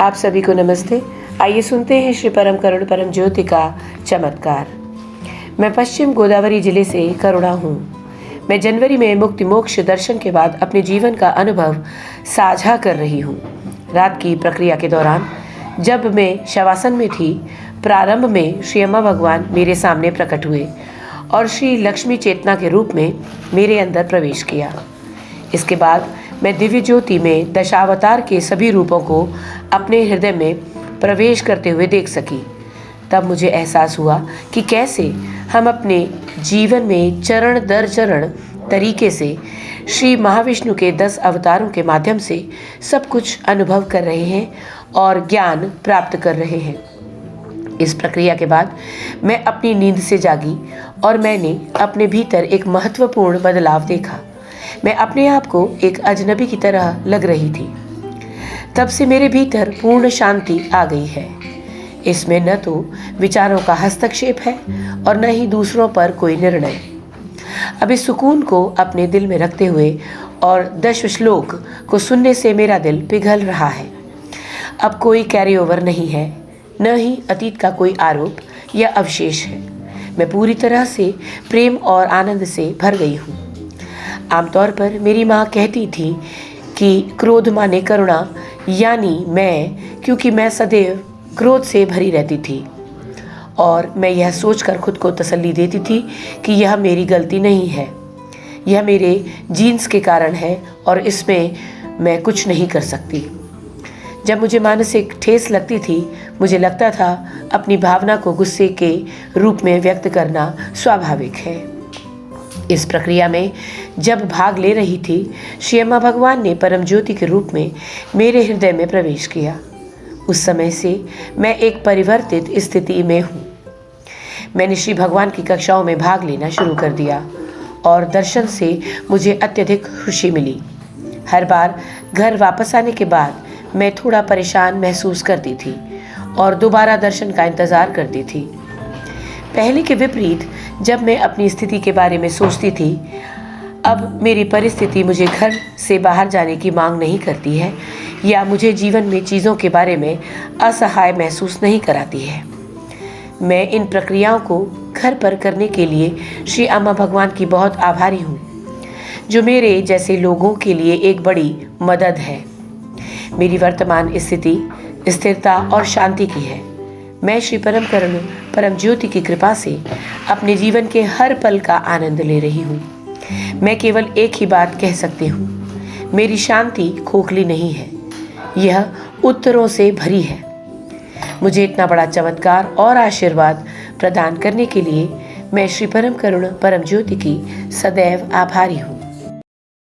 आप सभी को नमस्ते। आइए सुनते हैं श्री परम करुण परम ज्योति का चमत्कार। मैं पश्चिम गोदावरी जिले से करुणा हूँ। मैं जनवरी में मुक्ति मोक्ष दर्शन के बाद अपने जीवन का अनुभव साझा कर रही हूँ। रात की प्रक्रिया के दौरान जब मैं शवासन में थी, प्रारंभ में श्री अम्मा भगवान मेरे सामने प्रकट हुए और श्री लक्ष्मी चेतना के रूप में मेरे अंदर प्रवेश किया। इसके बाद मैं दिव्य ज्योति में दशावतार के सभी रूपों को अपने हृदय में प्रवेश करते हुए देख सकी। तब मुझे एहसास हुआ कि कैसे हम अपने जीवन में चरण दर चरण तरीके से श्री महाविष्णु के 10 अवतारों के माध्यम से सब कुछ अनुभव कर रहे हैं और ज्ञान प्राप्त कर रहे हैं। इस प्रक्रिया के बाद मैं अपनी नींद से जागी और मैंने अपने भीतर एक महत्वपूर्ण बदलाव देखा। मैं अपने आप को एक अजनबी की तरह लग रही थी। तब से मेरे भीतर पूर्ण शांति आ गई है। इसमें न तो विचारों का हस्तक्षेप है और न ही दूसरों पर कोई निर्णय। अब इस सुकून को अपने दिल में रखते हुए और 10 श्लोक को सुनने से मेरा दिल पिघल रहा है। अब कोई कैरी ओवर नहीं है, न ही अतीत का कोई आरोप या अवशेष है। मैं पूरी तरह से प्रेम और आनंद से भर गई हूँ। आमतौर पर मेरी माँ कहती थी कि क्रोध माने करुणा, यानी क्योंकि मैं सदैव क्रोध से भरी रहती थी और मैं यह सोचकर खुद को तसल्ली देती थी कि यह मेरी गलती नहीं है, यह मेरे जीन्स के कारण है और इसमें मैं कुछ नहीं कर सकती। जब मुझे मानसिक ठेस लगती थी, मुझे लगता था अपनी भावना को गुस्से के रूप में व्यक्त करना स्वाभाविक है। इस प्रक्रिया में जब भाग ले रही थी, श्री अम्मा भगवान ने परम ज्योति के रूप में मेरे हृदय में प्रवेश किया। उस समय से मैं एक परिवर्तित स्थिति में हूँ। मैंने श्री भगवान की कक्षाओं में भाग लेना शुरू कर दिया और दर्शन से मुझे अत्यधिक खुशी मिली। हर बार घर वापस आने के बाद मैं थोड़ा परेशान महसूस करती थी और दोबारा दर्शन का इंतज़ार करती थी। पहले के विपरीत जब मैं अपनी स्थिति के बारे में सोचती थी, अब मेरी परिस्थिति मुझे घर से बाहर जाने की मांग नहीं करती है या मुझे जीवन में चीज़ों के बारे में असहाय महसूस नहीं कराती है। मैं इन प्रक्रियाओं को घर पर करने के लिए श्री अम्मा भगवान की बहुत आभारी हूँ, जो मेरे जैसे लोगों के लिए एक बड़ी मदद है। मेरी वर्तमान स्थिति स्थिरता और शांति की है। मैं श्री परम करुण परम ज्योति की कृपा से अपने जीवन के हर पल का आनंद ले रही हूँ। मैं केवल एक ही बात कह सकती हूँ, मेरी शांति खोखली नहीं है, यह उत्तरों से भरी है। मुझे इतना बड़ा चमत्कार और आशीर्वाद प्रदान करने के लिए मैं श्री परम करुण परम ज्योति की सदैव आभारी हूँ।